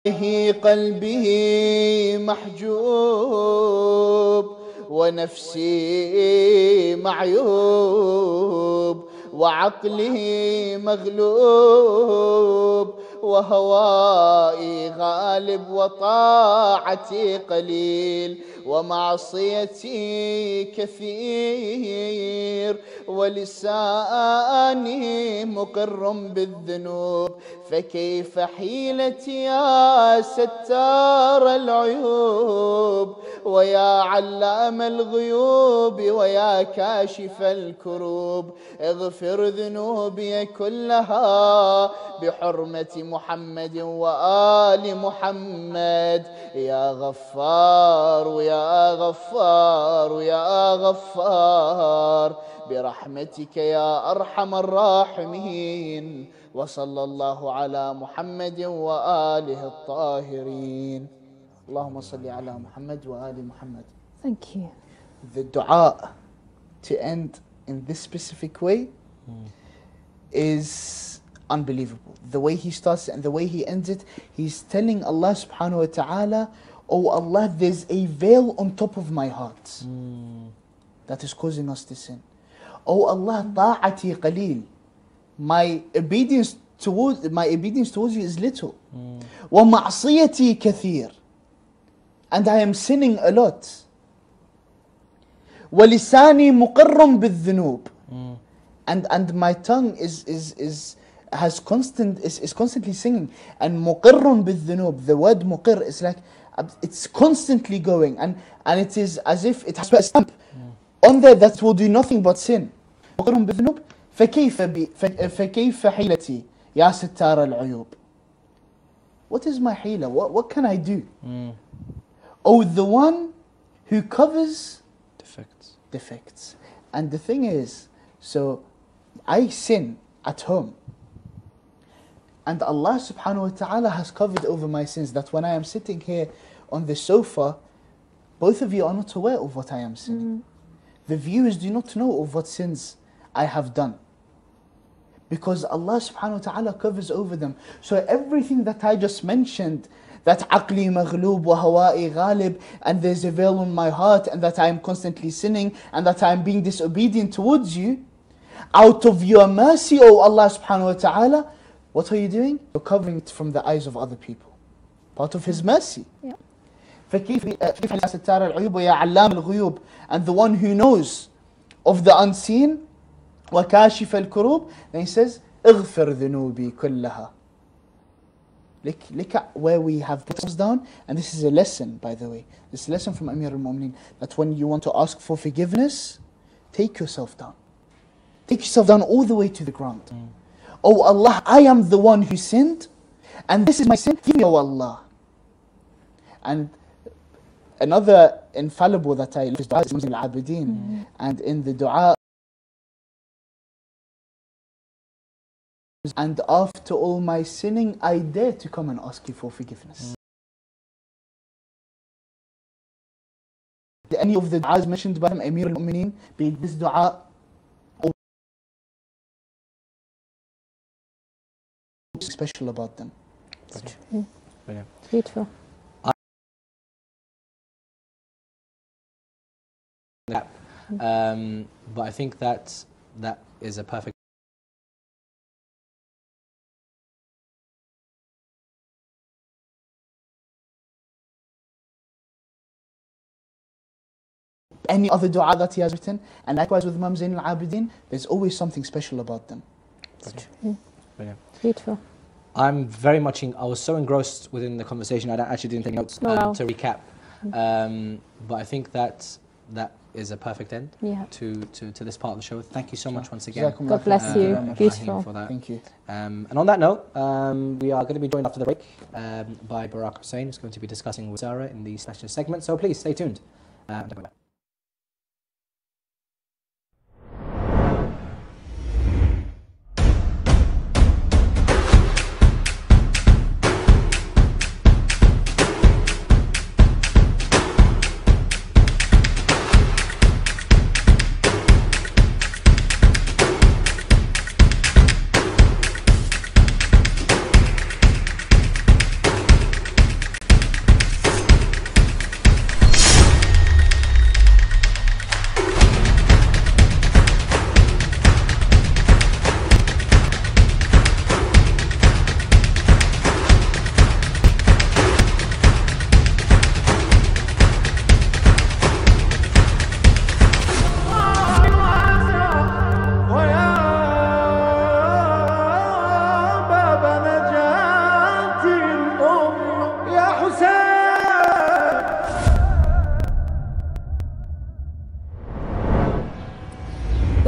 قلبه محجوب ونفسي معيوب وعقله مغلوب وهوائي غالب وطاعتي قليل ومعصيتي كثير ولساني مقر بالذنوب فكيف حيلتي يا ستار العيوب ويا علام الغيوب ويا كاشف الكروب اغفر ذنوبي كلها بحرمة محمد وآل محمد يا غفار يا غفار يا غفار برحمتك يا أرحم الراحمين وصلى الله على محمد وآله الطاهرين اللهم صل على محمد وآل محمد. Thank you. The dua to end in this specific way is unbelievable. The way he starts and the way he ends it, he's telling Allah subhanahu wa ta'ala, oh Allah, there's a veil on top of my heart that is causing us to sin. Oh Allah, ta'ati qaleel. My obedience towards you is little. وَمَعْصِيَتِي كَثِيرٌ. And I am sinning a lot. وَلِسَانِي مُقِرٌّ بِالذُّنُوبِ. And my tongue is constantly singing. And مُقِرٌ بِالذُّنُوب. The word مُقِر is like, it's constantly going. And it is as if it has a stamp on there that will do nothing but sin. مُقِرٌ بِالذُّنُوب. فكيف حيلتي يا ستار العيوب. What is my hila? What can I do? Oh, the one who covers defects. And the thing is, so I sin at home. And Allah subhanahu wa ta'ala has covered over my sins, that when I am sitting here on the sofa, both of you are not aware of what I am sinning. The viewers do not know of what sins I have done. Because Allah subhanahu wa ta'ala covers over them. So everything that I just mentioned, that aqli maghloob wa hawa'i ghalib, and there's a veil on my heart, and that I am constantly sinning, and that I am being disobedient towards you, out of your mercy, O Allah subhanahu wa ta'ala, what are you doing? You're covering it from the eyes of other people. Part of His mercy. Yeah. And the one who knows of the unseen, وَكَاشِفَ الْكُرُوبِ, then he says, اغفر ذنوبي كلها. Look at where we have put us down, and this is a lesson, by the way. This is a lesson from Amir al-Mu'mineen, that when you want to ask for forgiveness, take yourself down. Take yourself down all the way to the ground. Oh Allah, I am the one who sinned, and this is my sin. Forgive me, oh Allah. And another infallible that I love is dua is al-Abidin. And in the dua, and after all my sinning, I dare to come and ask you for forgiveness. Any of the du'as mentioned by Amir al-Mu'mineen, be this du'a or special about them. Brilliant. Beautiful. But I think that is a perfect any other dua that he has written, and likewise with Imam Zain al-Abidin, there's always something special about them. Brilliant. Beautiful. I'm very much I was so engrossed within the conversation, I actually didn't take notes to recap. But I think that is a perfect end to this part of the show. Thank you so much once again. God bless you. Beautiful. For that. Thank you. And on that note, we are going to be joined after the break by Baraka Hussein, who's going to be discussing with Zahra in the special segment. So please stay tuned.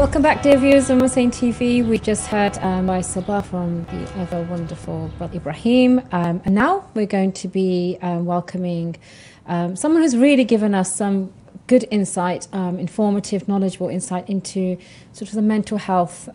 Welcome back, dear viewers of Hussein TV. We just heard by Sabah from the ever wonderful brother Ibrahim, and now we're going to be welcoming someone who's really given us some good insight, informative, knowledgeable insight into sort of the mental health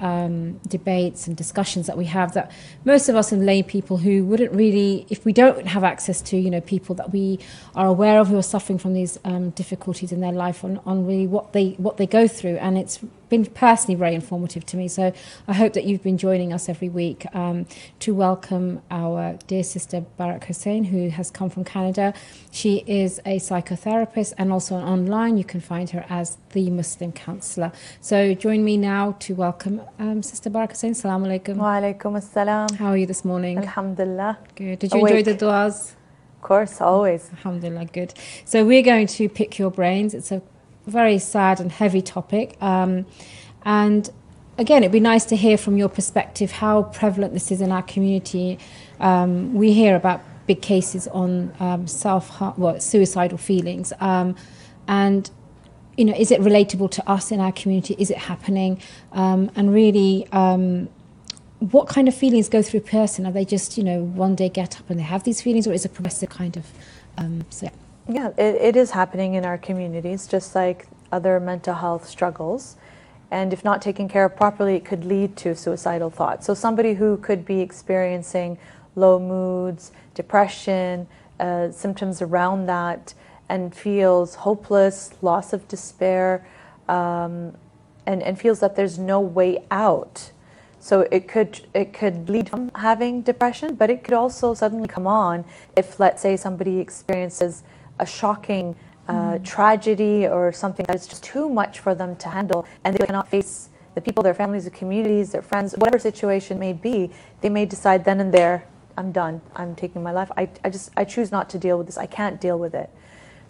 debates and discussions that we have, that most of us in lay people who wouldn't really, if we don't have access to, you know, people that we are aware of who are suffering from these difficulties in their life, on really what they go through. And it's been personally very informative to me. So I hope that you've been joining us every week to welcome our dear sister Baraka Hussein, who has come from Canada. She is a psychotherapist and also online. You can find her as the Muslim Counsellor. So join me now to welcome Sister Baraka Hussein. Assalamu alaikum. Wa alaikum assalam. How are you this morning? Alhamdulillah. Good. Did you enjoy the du'as? Of course, always. Alhamdulillah, good. So we're going to pick your brains. It's a very sad and heavy topic. And again, it'd be nice to hear from your perspective how prevalent this is in our community. We hear about big cases on suicidal feelings. And, you know, is it relatable to us in our community? Is it happening? And really, what kind of feelings go through a person? Are they just, you know, one day get up and they have these feelings, or is it progressive kind of? Yeah, it is happening in our communities, just like other mental health struggles. And if not taken care of properly, it could lead to suicidal thoughts. So somebody who could be experiencing low moods, depression, symptoms around that, and feels hopeless, loss of despair, and feels that there's no way out. So it could lead to having depression, but it could also suddenly come on if, let's say, somebody experiences a shocking tragedy or something that is just too much for them to handle, and they cannot face the people, their families, their communities, their friends, whatever situation may be. They may decide then and there, I'm done, I'm taking my life. I choose not to deal with this. I can't deal with it.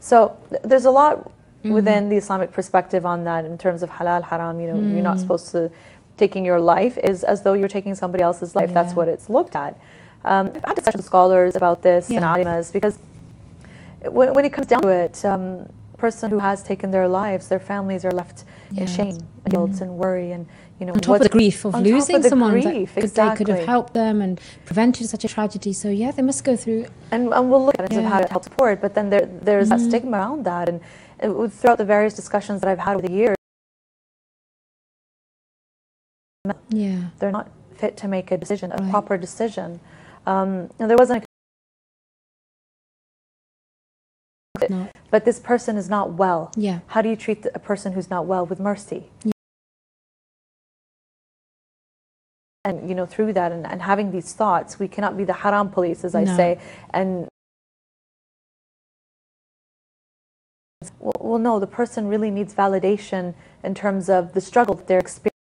So there's a lot within the Islamic perspective on that in terms of halal, haram. You know, you're not supposed to. Taking your life is as though you're taking somebody else's life. That's what it's looked at. I've had discussions with scholars about this and alimas, because when it comes down to it, a person who has taken their lives, their families are left in shame, and guilt, and worry, and, you know, on top of the grief of losing someone grief, that they could have helped them and prevented such a tragedy. So yeah, they must go through. And we'll look at it how to help support. But then there's that stigma around that, and throughout the various discussions that I've had over the years. They're not fit to make a decision, a proper decision. And there wasn't but this person is not well. How do you treat a person who's not well? With mercy. And, you know, through that and having these thoughts, we cannot be the haram police, as I say. And well, no, the person really needs validation in terms of the struggle that they're experiencing.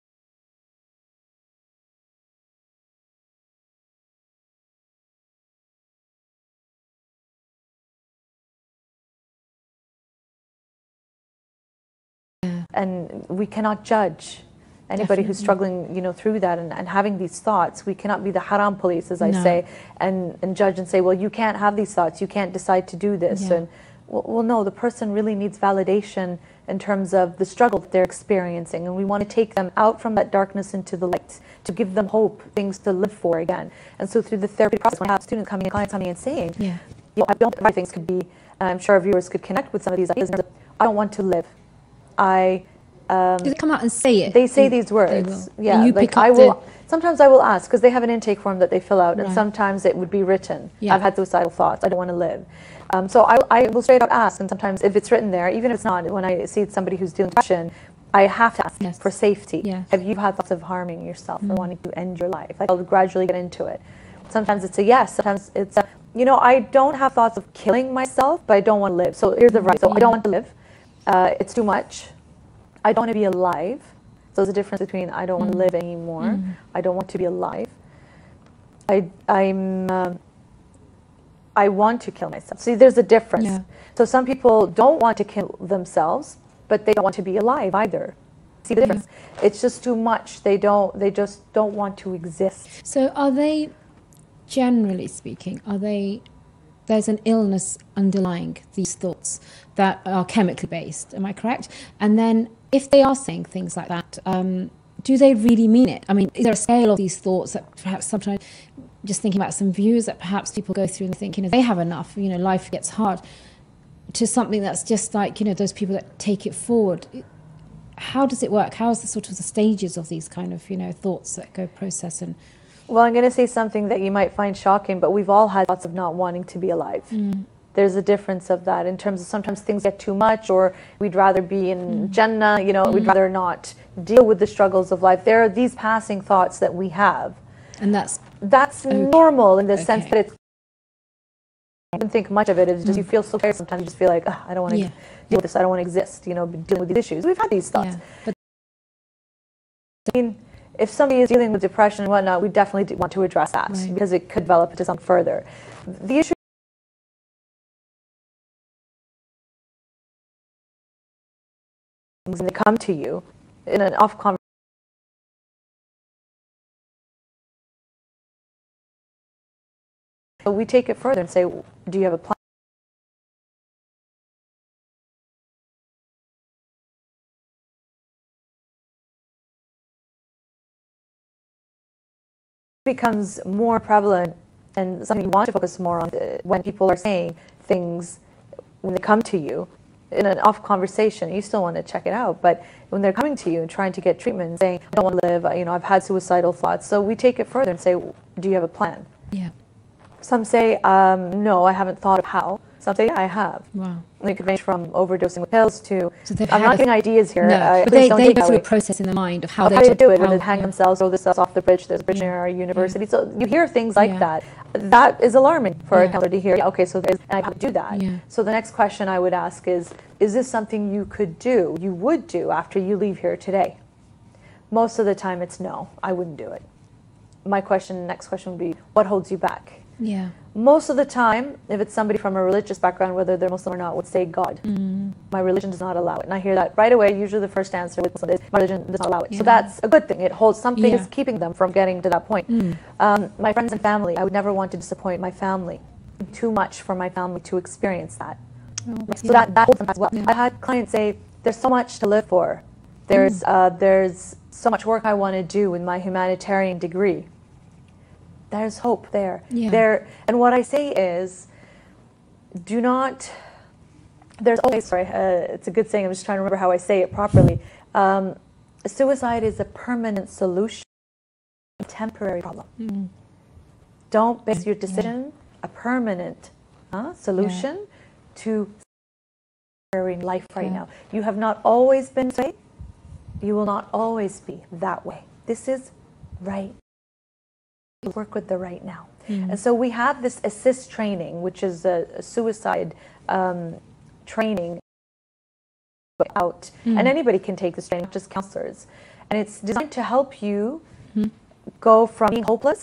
And we cannot judge anybody who's struggling, you know, through that and having these thoughts. We cannot be the haram police, as I say, and judge and say, well, you can't have these thoughts, you can't decide to do this. And well, no, the person really needs validation in terms of the struggle that they're experiencing, and we want to take them out from that darkness into the light, to give them hope, things to live for again. And so through the therapy process, when I have students coming, clients coming and saying, you know, I don't, things could be, I'm sure our viewers could connect with some of these ideas. I don't want to live. Do they come out and say it? They say these words. Yeah, you like I will. Sometimes I will ask, because they have an intake form that they fill out, and sometimes it would be written. I've had suicidal thoughts. I don't want to live. So I will straight out ask, and sometimes if it's written there, even if it's not, when I see somebody who's dealing with depression, I have to ask for safety. Have you had thoughts of harming yourself or wanting to end your life? Like, I'll gradually get into it. Sometimes it's a yes. Sometimes it's a, you know, I don't have thoughts of killing myself, but I don't want to live. So here's the right. So I don't want to live. It's too much. I don't want to be alive. So there's a difference between I don't want to live anymore. I don't want to be alive. I want to kill myself. See, there's a difference. So some people don't want to kill themselves, but they don't want to be alive either. See the difference? It's just too much. They just don't want to exist. So are they, generally speaking, there's an illness underlying these thoughts that are chemically based, am I correct? And then if they are saying things like that, do they really mean it? I mean, is there a scale of these thoughts that perhaps sometimes, just thinking about some views that perhaps people go through and think, they have enough, life gets hard, to something that's just like, those people that take it forward. How does it work? How is the sort of the stages of these kind of, thoughts that go process? And well, I'm going to say something that you might find shocking, but we've all had thoughts of not wanting to be alive. There's a difference of that in terms of sometimes things get too much, or we'd rather be in Jannah, we'd rather not deal with the struggles of life. There are these passing thoughts that we have. And that's normal in the sense that it's, I don't think much of it. It's just you feel so tired sometimes. You just feel like, I don't want to deal with this. I don't want to exist, dealing with these issues. We've had these thoughts. But I mean, if somebody is dealing with depression and whatnot, we definitely want to address that because it could develop into something further. The issue when they come to you in an off conversation, we take it further and say, do you have a plan? It becomes more prevalent and something you want to focus more on when people are saying things when they come to you in an off conversation. You still want to check it out, but when they're coming to you and trying to get treatment and saying, I don't want to live, I've had suicidal thoughts. So we take it further and say, do you have a plan? Yeah. Some say, no, I haven't thought of how. Some say, yeah, I have. Wow. It could range from overdosing with pills to, so I'm not getting ideas here. No, but they go through a process in the mind of how they do it. When they hang themselves, throw themselves off the bridge, there's a bridge near our university. So you hear things like that. That is alarming for a counselor to hear. Okay, so there's, and I have to do that. So the next question I would ask is this something you could do, you would do after you leave here today? Most of the time it's no, I wouldn't do it. My next question would be, what holds you back? Yeah. Most of the time, if it's somebody from a religious background, whether they're Muslim or not, would say God. My religion does not allow it. And I hear that right away. Usually the first answer with Muslim is, my religion does not allow it. So that's a good thing. It holds something is keeping them from getting to that point. My friends and family, I would never want to disappoint my family. Too much for my family to experience that. So that holds them as well. I had clients say, there's so much to live for. There's so much work I want to do with my humanitarian degree. There's hope there. And what I say is, do not, there's always, sorry, it's a good saying, I'm just trying to remember how I say it properly. Suicide is a permanent solution, a temporary problem. Don't base your decision a permanent solution to in life right now. You have not always been this way. You will not always be that way. This is right. Work with the right now. And so we have this assist training, which is a suicide training out. And anybody can take this training, not just counselors. And it's designed to help you go from being hopeless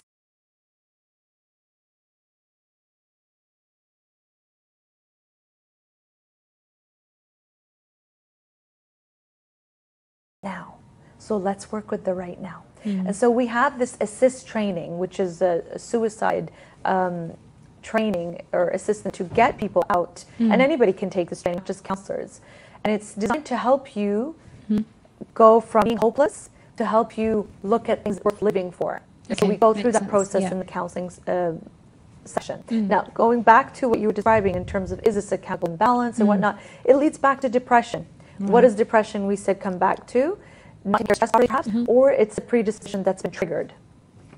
now. So let's work with the right now. And so we have this assist training, which is a suicide training or assistant to get people out. And anybody can take this training, not just counselors. And it's designed to help you go from being hopeless to help you look at things worth living for. So we go through that process in the counseling session. Now, going back to what you were describing in terms of is this a chemical imbalance and whatnot, it leads back to depression. What is depression? We said come back to not taking stress perhaps, or it's a predisposition that's been triggered,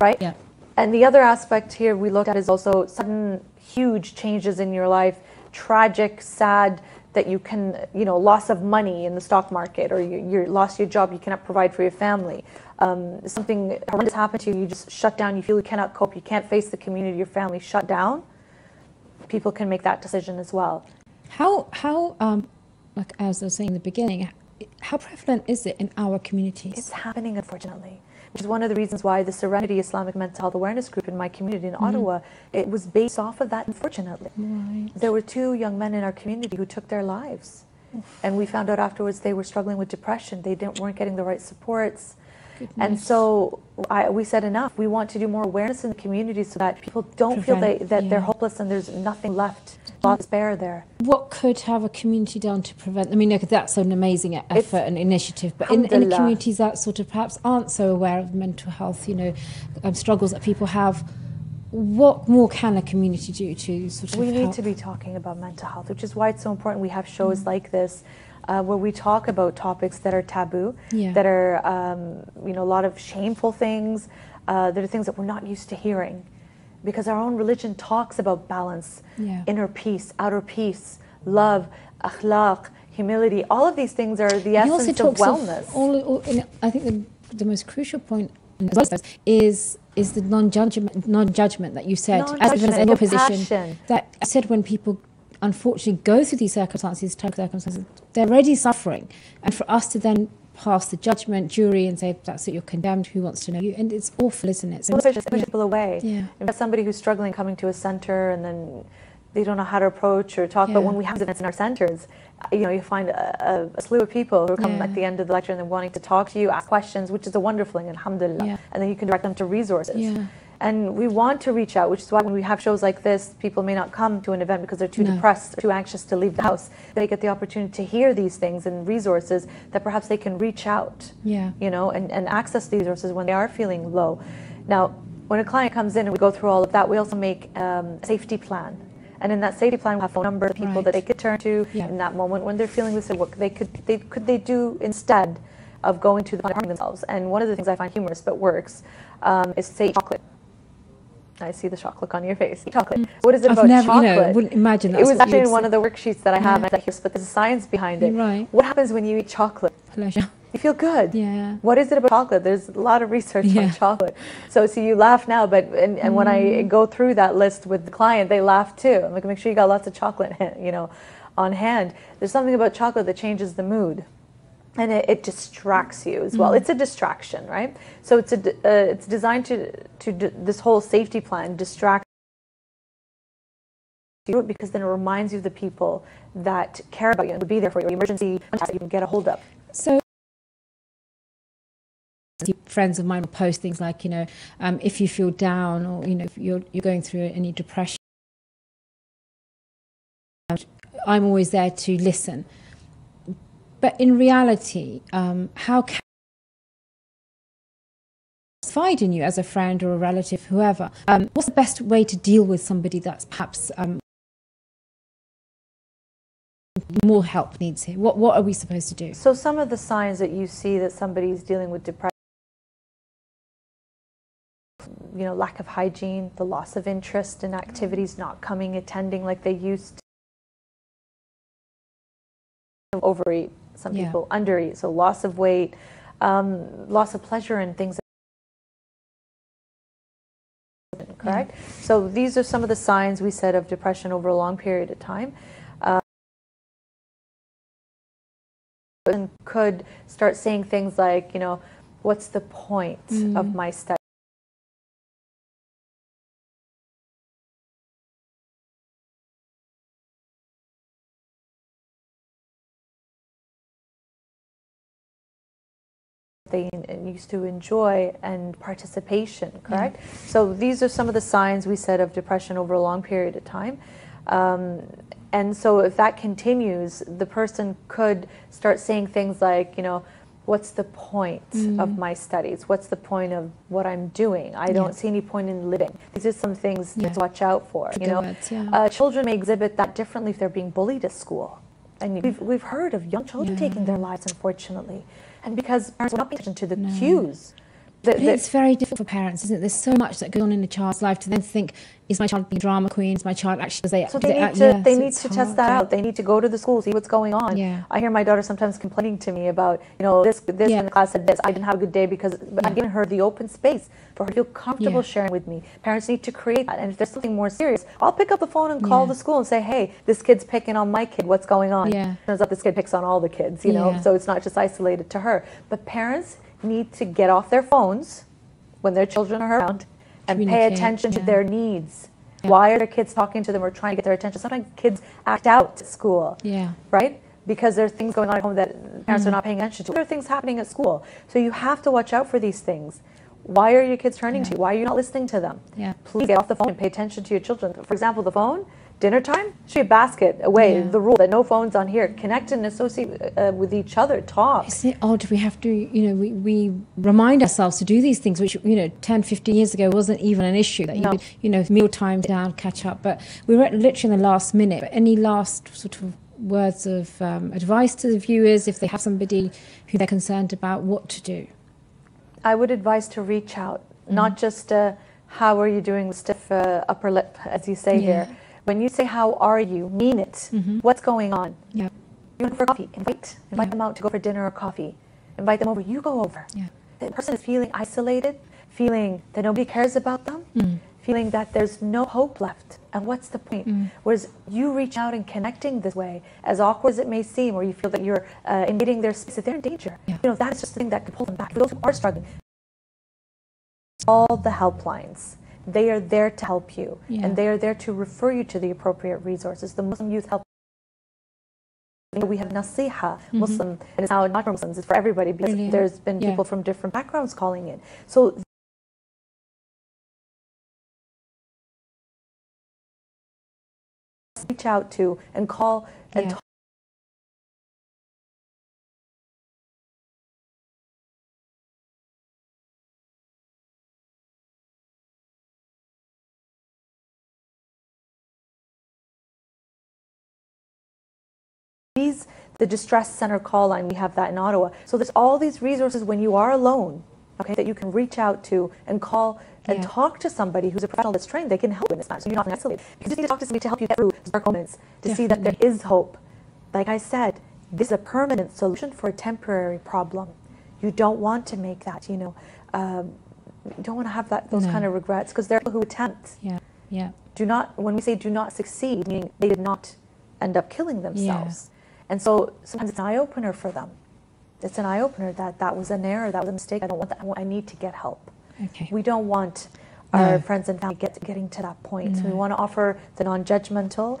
right? And the other aspect here we looked at is also sudden huge changes in your life, tragic, sad, that you can, loss of money in the stock market, or you lost your job, you cannot provide for your family. Something horrendous happened to you, you just shut down, you feel you cannot cope, you can't face the community, your family, shut down. People can make that decision as well. How like as I was saying in the beginning, how prevalent is it in our communities? It's happening, unfortunately, which is one of the reasons why the Serenity Islamic Mental Health Awareness Group in my community in Ottawa, it was based off of that, unfortunately. There were 2 young men in our community who took their lives. And we found out afterwards they were struggling with depression. They weren't getting the right supports. Goodness. And so we said enough. We want to do more awareness in the community so that people don't feel that they're hopeless and there's nothing left. Lots of despair there. What could have a community done to prevent? I mean, that's an amazing effort and initiative. But in the communities that sort of perhaps aren't so aware of mental health, struggles that people have, what more can a community do to sort of We need help? to be talking about mental health, which is why it's so important we have shows like this where we talk about topics that are taboo, that are, a lot of shameful things, that are things that we're not used to hearing. Because our own religion talks about balance, inner peace, outer peace, love, akhlaq, humility. All of these things are the essence of wellness. I think the most crucial point is the non-judgment that you said, as in your position. That I said when people unfortunately go through these circumstances, they're already suffering, and for us to then pass the judgment jury and say that's it, you're condemned, who wants to know you, and it's awful, isn't it? So push people away. You've got somebody who's struggling coming to a center and then they don't know how to approach or talk, but when we have events in our centers, you find a slew of people who come at the end of the lecture and they're wanting to talk to you, ask questions, which is a wonderful thing, alhamdulillah, and then you can direct them to resources. And we want to reach out, which is why when we have shows like this, people may not come to an event because they're too depressed or too anxious to leave the house. They get the opportunity to hear these things and resources that perhaps they can reach out, and access these resources when they are feeling low. Now, when a client comes in and we go through all of that, we also make a safety plan. And in that safety plan, we have phone numbers of people that they could turn to in that moment when they're feeling this, and what they could do instead of going to the harming themselves. And one of the things I find humorous but works is to say chocolate. I see the shock look on your face. Chocolate. What is it about chocolate? Wouldn't imagine that. It was actually in one of the worksheets that I have. But there's a science behind it. Right. What happens when you eat chocolate? Pleasure. You feel good. Yeah. What is it about chocolate? There's a lot of research on chocolate. So you laugh now, but and when I go through that list with the client, they laugh too. I'm like, make sure you got lots of chocolate, on hand. There's something about chocolate that changes the mood. And it distracts you as well. It's a distraction, right? So it's designed to this whole safety plan distract you, because then it reminds you of the people that care about you and would be there for your emergency that you can get a hold of. So friends of mine will post things like, if you feel down or if you're going through any depression, I'm always there to listen. But in reality, how can confide in you as a friend or a relative, whoever? What's the best way to deal with somebody that's perhaps more help needs here? What are we supposed to do? So some of the signs that you see that somebody's dealing with depression, lack of hygiene, the loss of interest in activities, not coming, attending like they used to, overeat. Some people undereat, so loss of weight, loss of pleasure in things. Correct? So these are some of the signs we said of depression over a long period of time. And could start saying things like, what's the point of my study? They used to enjoy and participation, correct? So these are some of the signs we said of depression over a long period of time. And so if that continues, the person could start saying things like, what's the point of my studies? What's the point of what I'm doing? I don't see any point in living. These are some things to watch out for. Children may exhibit that differently if they're being bullied at school. And we've heard of young children taking their lives, unfortunately. And because parents are not paying attention to the cues. It's very difficult for parents, isn't it? There's so much that goes on in a child's life to then think, is my child being drama queen? Is my child actually... So they need to test that out. They need to go to the school, see what's going on. I hear my daughter sometimes complaining to me about, this in the class said this. I didn't have a good day because I've given her the open space for her to feel comfortable sharing with me. Parents need to create that. And if there's something more serious, I'll pick up the phone and call the school and say, hey, this kid's picking on my kid. What's going on? Turns out this kid picks on all the kids, so it's not just isolated to her. But parents need to get off their phones when their children are around and pay attention to their needs. Why are their kids talking to them or trying to get their attention? Sometimes kids act out at school, right? because there's things going on at home that parents are not paying attention to. There are things happening at school. So you have to watch out for these things. Why are your kids turning to you? Why are you not listening to them? Please get off the phone and pay attention to your children. For example, the phone, dinner time, should be a basket away. The rule that no phones on here. Connect and associate with each other. Talk. Isn't it odd? We have to, you know, we remind ourselves to do these things, which, you know, 10, 15 years ago wasn't even an issue. That you could, you know, meal time down, catch up. But we were literally in the last minute. But any last sort of words of advice to the viewers if they have somebody who they're concerned about what to do? I would advise to reach out, not just how are you doing with stiff upper lip, as you say here. When you say how are you, mean it. What's going on? You want to go for coffee? Invite them out to go for dinner or coffee. Invite them over. You go over. The person is feeling isolated, feeling that nobody cares about them, feeling that there's no hope left. And what's the point? Whereas you reach out and connecting this way, as awkward as it may seem, or you feel that you're invading their space, if they're in danger, you know, that is just the thing that can pull them back. For those who are struggling, all the helplines, they are there to help you, and they are there to refer you to the appropriate resources. The Muslim Youth Help, we have Nasiha, Muslim, and it's now not for Muslims, it's for everybody, because there's been people from different backgrounds calling in. So reach out to and call and talk. The distress center call line, we have that in Ottawa. So there's all these resources when you are alone, okay, that you can reach out to and call and talk to somebody who's a professional that's trained. They can help in this matter, so you're not isolated. You just need to talk to somebody to help you get through dark moments, to see that there is hope. Like I said, this is a permanent solution for a temporary problem. You don't want to make that, you know, you don't want to have those kind of regrets, because there are people who attempt. Do not, when we say do not succeed, meaning they did not end up killing themselves. And so sometimes it's an eye-opener for them. It's an eye-opener that that was an error, that was a mistake, I don't want that, I need to get help. We don't want our friends and family getting to that point. We want to offer the non-judgmental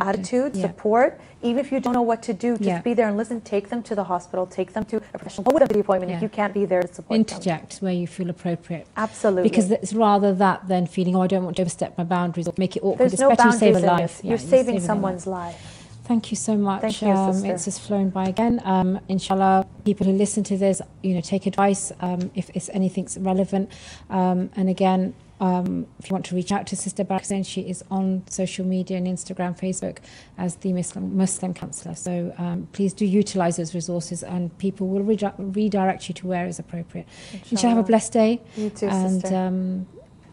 attitude, support. Even if you don't know what to do, just be there and listen. Take them to the hospital, take them to a professional. Go with the appointment if you can't be there to support them. Interject where you feel appropriate. Absolutely. Because it's rather that than feeling, oh, I don't want to overstep my boundaries or make it awkward. There's no boundaries in this. You're saving someone's life. Thank you so much. Thank you, sister. It's just flown by again. Inshallah, people who listen to this, you know, take advice if it's anything's relevant. And again, if you want to reach out to Sister Baraka, she is on social media and Instagram, Facebook as the Muslim Counsellor. So please do utilize those resources, and people will redirect you to where is appropriate. Inshallah, have a blessed day. You too, and, sister.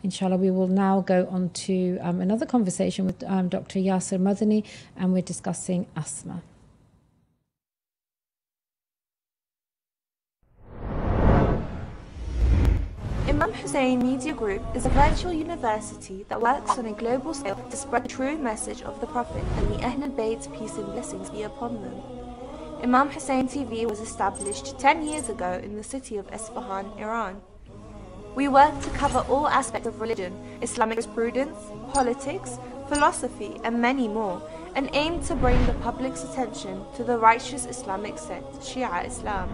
Inshallah, we will now go on to another conversation with Dr. Yasir Madani, and we're discussing asthma. Imam Hussein Media Group is a virtual university that works on a global scale to spread the true message of the Prophet and the Ahlul Bayt, peace and blessings be upon them. Imam Hussein TV was established 10 years ago in the city of Isfahan, Iran. We work to cover all aspects of religion, Islamic jurisprudence, politics, philosophy, and many more, and aim to bring the public's attention to the righteous Islamic sect, Shia Islam.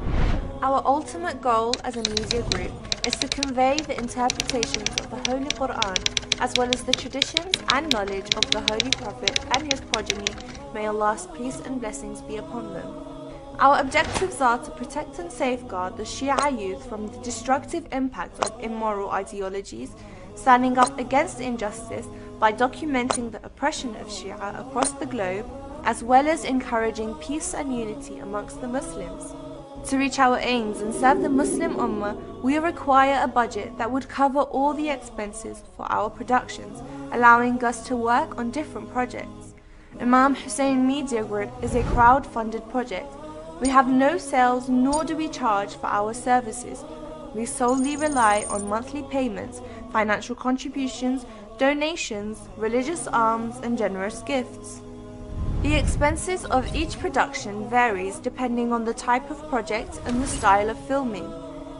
Our ultimate goal as a media group is to convey the interpretations of the Holy Quran, as well as the traditions and knowledge of the Holy Prophet and his progeny, may Allah's peace and blessings be upon them. Our objectives are to protect and safeguard the Shia youth from the destructive impact of immoral ideologies, standing up against injustice by documenting the oppression of Shia across the globe, as well as encouraging peace and unity amongst the Muslims. To reach our aims and serve the Muslim Ummah, we require a budget that would cover all the expenses for our productions, allowing us to work on different projects. Imam Hussein Media Group is a crowd-funded project. We have no sales, nor do we charge for our services. We solely rely on monthly payments, financial contributions, donations, religious alms, and generous gifts. The expenses of each production varies depending on the type of project and the style of filming.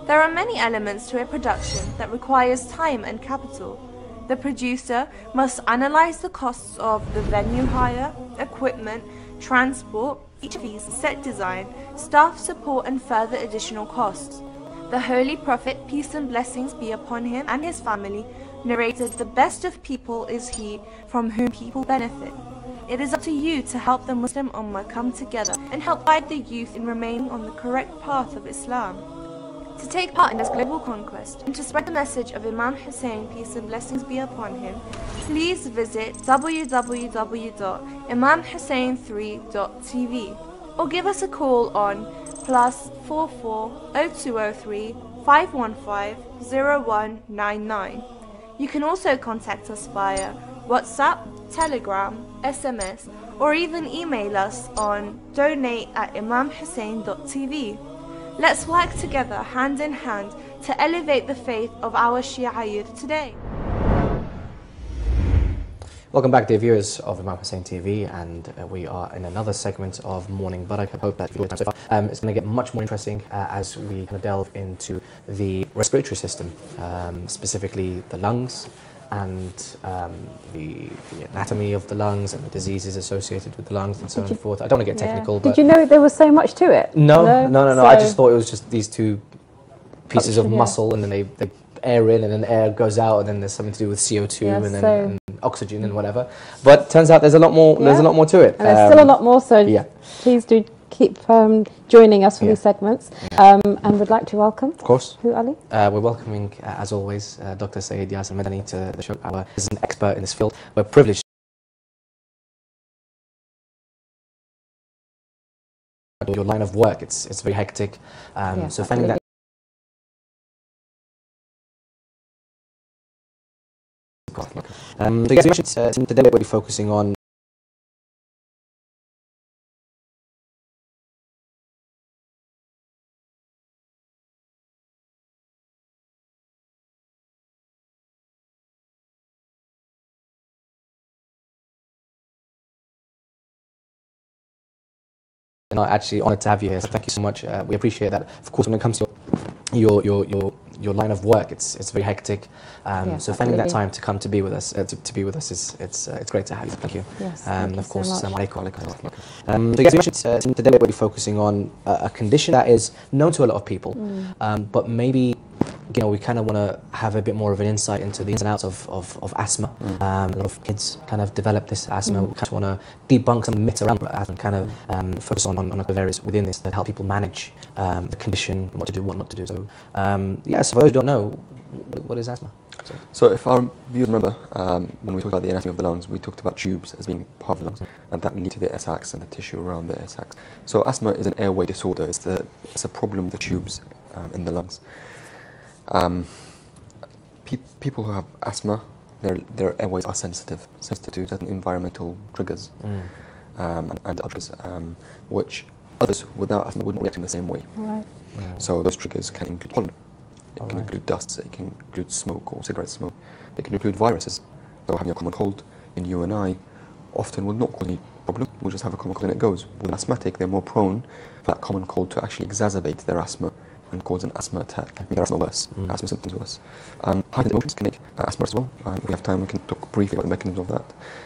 There are many elements to a production that requires time and capital. The producer must analyze the costs of the venue hire, equipment, transport, each fees, set design, staff support and further additional costs. The Holy Prophet, peace and blessings be upon him and his family, narrated, "The best of people is he from whom people benefit." It is up to you to help the Muslim Ummah come together and help guide the youth in remaining on the correct path of Islam. To take part in this global conquest and to spread the message of Imam Hussein, peace and blessings be upon him, please visit www.imamhussein3.tv or give us a call on +44 0203 515 0199. You can also contact us via WhatsApp, Telegram, SMS, or even email us on donate@imamhussein.tv. Let's work together hand in hand to elevate the faith of our Shia youth today. Welcome back, dear viewers of Imam Hussein TV, and we are in another segment of Morning Baraka. I hope that you've so far. It's going to get much more interesting as we kind of delve into the respiratory system, specifically the lungs, and the anatomy of the lungs and the diseases associated with the lungs and so on and forth. I don't want to get technical, but... Did you know there was so much to it? No. So I just thought it was just these two pieces of muscle, and then they air in, and then air goes out, and then there's something to do with CO2 and then and oxygen and whatever. But turns out there's a lot more. There's a lot more to it. And there's still a lot more. So please do keep joining us for these segments. And would like to welcome, of course, who, Ali? We're welcoming, as always, Dr. Sayyid Yasser Madani to the show. He's an expert in this field. We're privileged. Your line of work, it's very hectic. So finding that. So yes, we mentioned today we'll be focusing on actually honoured to have you here, so thank you so much. We appreciate that. Of course, when it comes to your line of work, it's very hectic. So finding that time to come to be with us, is it's great to have you. Thank you. Yes, of course, assalamu alaikum. So yes, we mentioned today we'll be focusing on a condition that is known to a lot of people, but maybe we kind of want to have a bit more of an insight into the ins and outs of asthma. A lot of kids kind of develop this asthma. We kind of want to debunk some myths around asthma and kind of focus on the areas within this that help people manage the condition, what to do, what not to do. So, so for those who don't know, what is asthma? So if our viewers remember, when we talked about the anatomy of the lungs, we talked about tubes as being part of the lungs, and that lead to the air sacs and the tissue around the air sacs. So asthma is an airway disorder. It's a problem with the tubes in the lungs. People who have asthma, their airways are sensitive to certain environmental triggers and others, which others without asthma wouldn't react in the same way. Right. So those triggers can include pollen, it can include dust, it can include smoke or cigarette smoke, it can include viruses. So having a common cold in you and I often will not cause any problem. We'll just have a common cold and it goes. With an asthmatic, they're more prone for that common cold to actually exacerbate their asthma and cause an asthma attack, make their asthma worse, asthma symptoms worse. Heightened emotions can make asthma as well. If we have time, we can talk briefly about the mechanisms of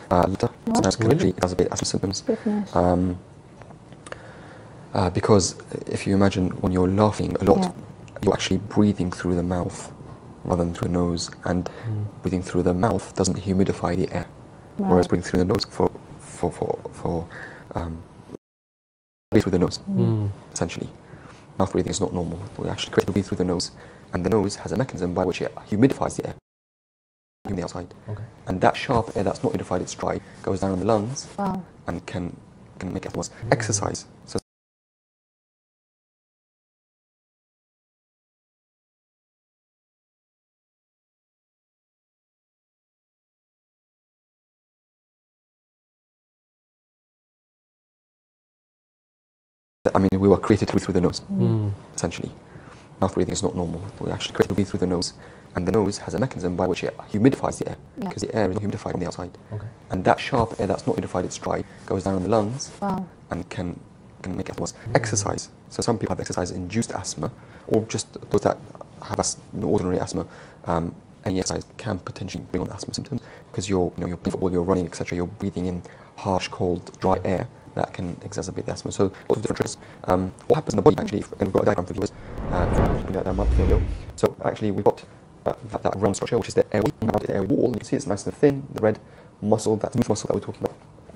that. Later, sometimes can actually exacerbate asthma symptoms. Because if you imagine when you're laughing a lot, you're actually breathing through the mouth rather than through the nose, and breathing through the mouth doesn't humidify the air, whereas breathing through the nose through the nose, essentially. Mouth breathing is not normal. We actually create breathe through the nose, and the nose has a mechanism by which it humidifies the air from the outside. And that sharp air that's not humidified, it's dry, goes down in the lungs and can make it worse. Exercise. So we were created to breathe through the nose, essentially. Mouth breathing is not normal. We actually create to breathe through the nose, and the nose has a mechanism by which it humidifies the air, because the air is not humidified from the outside. And that sharp air that's not humidified, it's dry, goes down in the lungs and can make it worse. Exercise. So some people have exercise-induced asthma, or just those that have ordinary asthma. Any exercise can potentially bring on asthma symptoms, because you're playing football, you're running, etc. You're breathing in harsh, cold, dry air. that can exacerbate the asthma. So lots of different triggers. What happens in the body actually, and we've got a diagram for viewers, so actually we've got that round structure, which is the airway, the airway wall. You can see it's nice and thin, the red muscle, that's the muscle that we're talking about.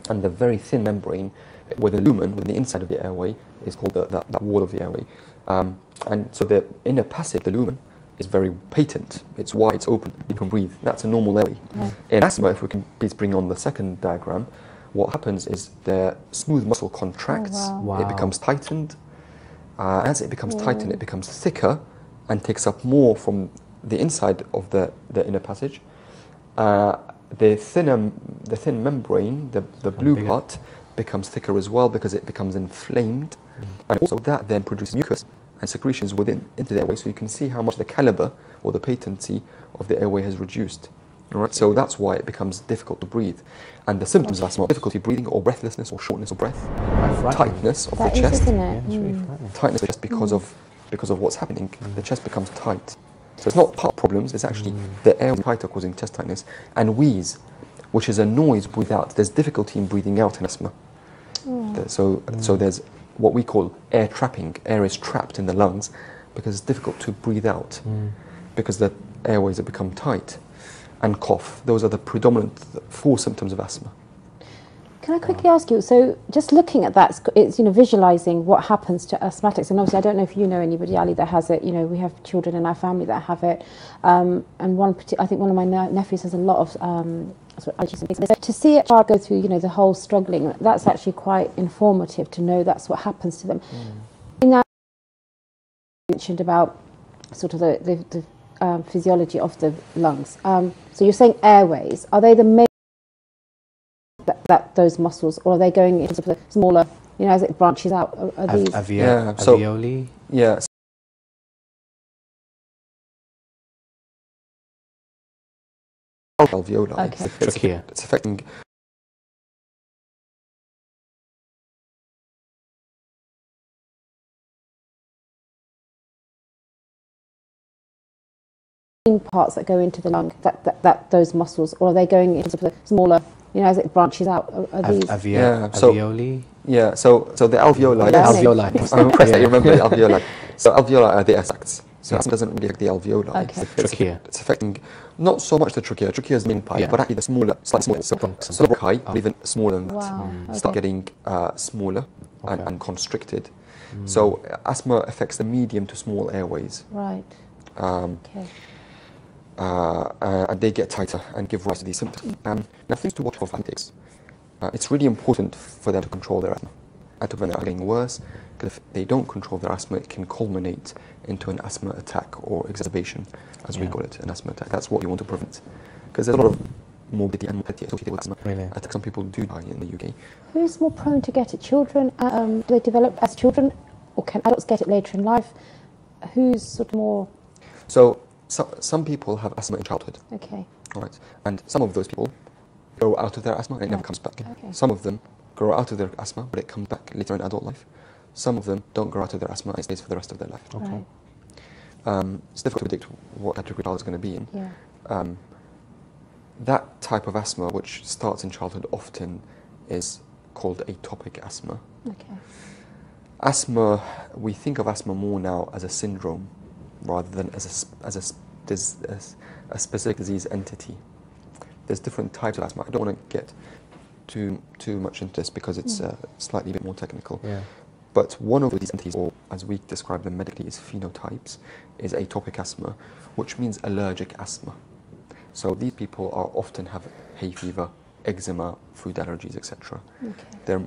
And the very thin membrane, where the lumen, within the inside of the airway, is called that wall of the airway. And so the inner passage, the lumen, is very patent. It's wide, it's open, you can breathe. That's a normal airway. Yeah. In asthma, if we can please bring on the second diagram, what happens is the smooth muscle contracts, it becomes tightened. As it becomes tightened, it becomes thicker and takes up more from the inside of the inner passage. The thin membrane, the blue part, becomes thicker as well because it becomes inflamed. And also that then produces mucus and secretions into the airway, so you can see how much the caliber or the patency of the airway has reduced. All right? So that's why it becomes difficult to breathe. And the symptoms of asthma are difficulty breathing or breathlessness or shortness of breath, tightness of the chest, tightness of the chest because of what's happening. The chest becomes tight. So it's not heart problems, it's actually the airway tighter causing chest tightness, and wheeze, which is a noise breathed out. There's difficulty in breathing out in asthma. So there's what we call air trapping. Air is trapped in the lungs because it's difficult to breathe out because the airways have become tight. And cough. Those are the predominant 4 symptoms of asthma. Can I quickly ask you, so just looking at that, it's visualising what happens to asthmatics, and obviously I don't know if you know anybody, Ali, that has it. We have children in our family that have it, and I think one of my nephews has a lot of allergies. To see a child go through, the whole struggling, that's actually quite informative to know that's what happens to them. Now, you mentioned about sort of the physiology of the lungs. So you're saying airways, are they the main that those muscles, or are they going into the smaller, as it branches out? Are these? Alveoli? Yeah. Alveoli. Okay. Trachea. It's affecting parts that go into the lung, that those muscles, or are they going into the smaller, as it branches out? Are these? Alveoli? Yeah, so the alveoli. Alveoli. I'm impressed that you remember the alveoli. So alveoli are the air sacs. So asthma doesn't really affect the alveoli. Okay. Trachea. It's affecting not so much the trachea. Trachea is the main pipe, but actually the smaller, slightly smaller. So the bronchi are even smaller than that. Start getting smaller and constricted. So asthma affects the medium to small airways. Right. And they get tighter and give rise to these symptoms. Now, things to watch for asthmatics. It's really important for them to control their asthma and to prevent it getting worse, because if they don't control their asthma, it can culminate into an asthma attack or exacerbation, as we call it, an asthma attack. That's what you want to prevent, because there's a lot of morbidity and mortality associated with asthma. Really? I think some people do die in the UK. Who's more prone to get it? Children? Do they develop as children, or can adults get it later in life? Who's sort of more? So some people have asthma in childhood. Okay. All right, and some of those people grow out of their asthma and it never comes back. Okay. Some of them grow out of their asthma, but it comes back later in adult life. Some of them don't grow out of their asthma and it stays for the rest of their life. Okay. It's difficult to predict what category child is going to be in. Yeah. That type of asthma, which starts in childhood, often is called atopic asthma. Okay. Asthma, we think of asthma more now as a syndrome rather than as a specific disease entity. There's different types of asthma. I don't want to get too much into this because it's slightly a bit more technical. Yeah. But one of these entities, or as we describe them medically as phenotypes, is atopic asthma, which means allergic asthma. So these people often have hay fever, eczema, food allergies, etc. Okay. They're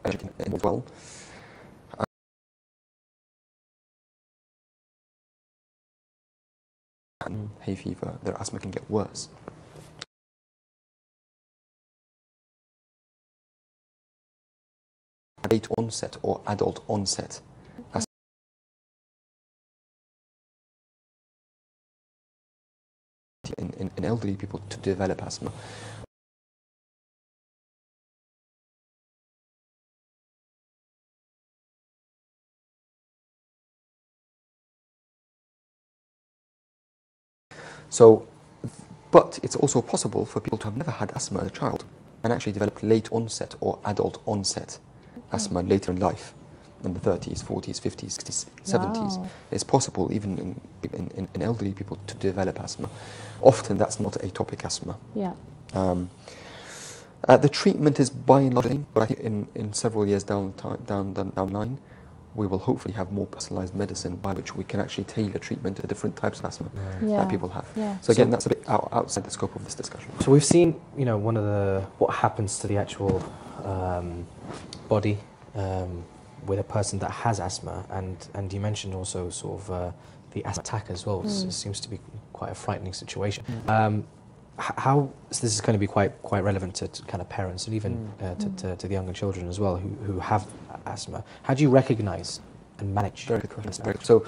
allergic as well. And hay fever, their asthma can get worse. Late onset or adult onset asthma. In elderly people to develop asthma. So But it's also possible for people to have never had asthma as a child and actually develop late onset or adult onset asthma later in life, in the 30s, 40s, 50s, 60s, 70s. Wow. It's possible even in elderly people to develop asthma. Often that's not atopic asthma. Yeah. The treatment is by and large, but I think in several years down the line, we will hopefully have more personalized medicine by which we can actually tailor treatment to different types of asthma that people have. Yeah. So again, that's a bit outside the scope of this discussion. So we've seen, you know, what happens to the actual body with a person that has asthma, and you mentioned also sort of the asthma attack as well. It seems to be quite a frightening situation. So this is going to be quite relevant to kind of parents and even to the younger children as well who have asthma. How do you recognise and manage? Very good question. So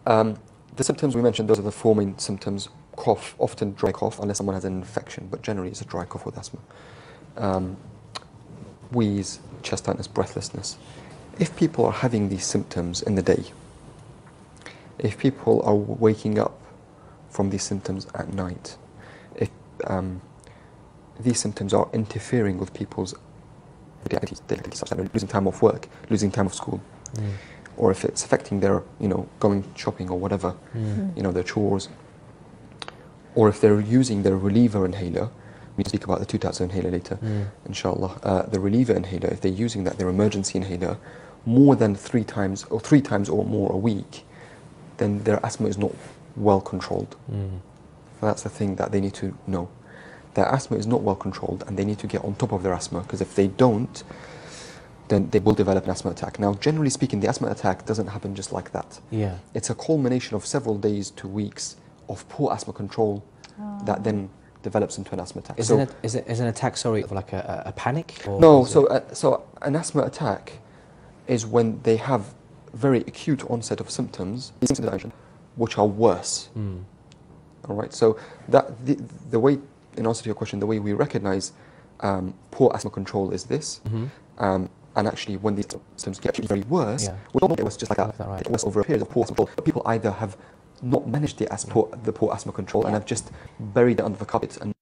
the symptoms we mentioned, those are the four main symptoms: cough, often dry cough, unless someone has an infection, but generally it's a dry cough with asthma. Wheeze, chest tightness, breathlessness. If people are having these symptoms in the day, if people are waking up from these symptoms at night, if these symptoms are interfering with people's daily activities, such as losing time off work, losing time off school, or if it's affecting their, going shopping or whatever, their chores, or if they're using their reliever inhaler. We speak about the 2 types of inhaler later, inshallah. The reliever inhaler, if they're using that, their emergency inhaler, more than 3 times or more a week, then their asthma is not well controlled. So that's the thing that they need to know. Their asthma is not well controlled, and they need to get on top of their asthma, because if they don't, then they will develop an asthma attack. Now, generally speaking, the asthma attack doesn't happen just like that. Yeah. It's a culmination of several days to weeks of poor asthma control that then develops into an asthma attack. Is an attack, sorry, like a panic? Or no, so an asthma attack is when they have very acute onset of symptoms, which are worse. All right, so that the way, in answer to your question, the way we recognize poor asthma control is this. And actually, when these symptoms get actually very worse, we don't get worse just like that. Right. They get worse over a period of poor asthma control. But people either have not managed the poor asthma control and have just buried it under the carpet. And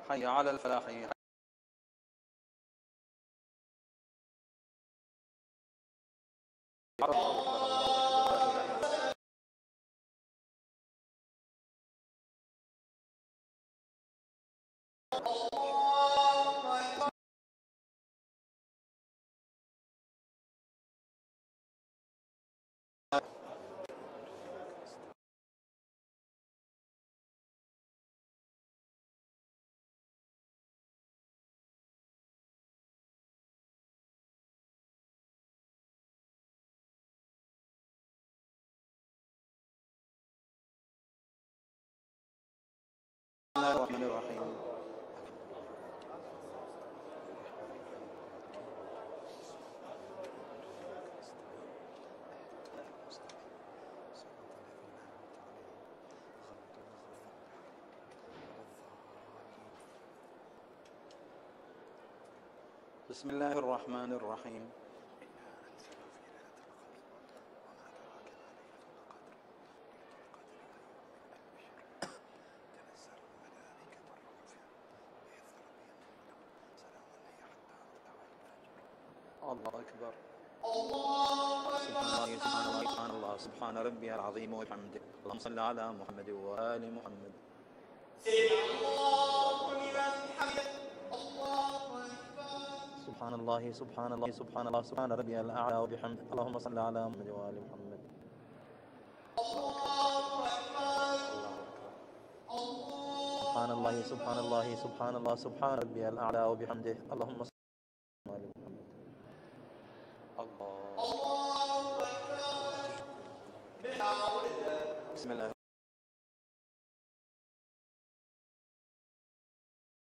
حي على الفلاح الرحمن الرحيم. بسم الله الرحمن الرحيم. الله أكبر. سبحان الله سبحان ربي العظيم وبحمده. اللهم صل على محمد وآل محمد. سبحان الله سبحان الله سبحان الله سبحان ربي الأعلى وبحمده. اللهم صل على محمد وآل محمد. سبحان الله سبحان الله سبحان الله سبحان ربي الأعلى وبحمده. اللهم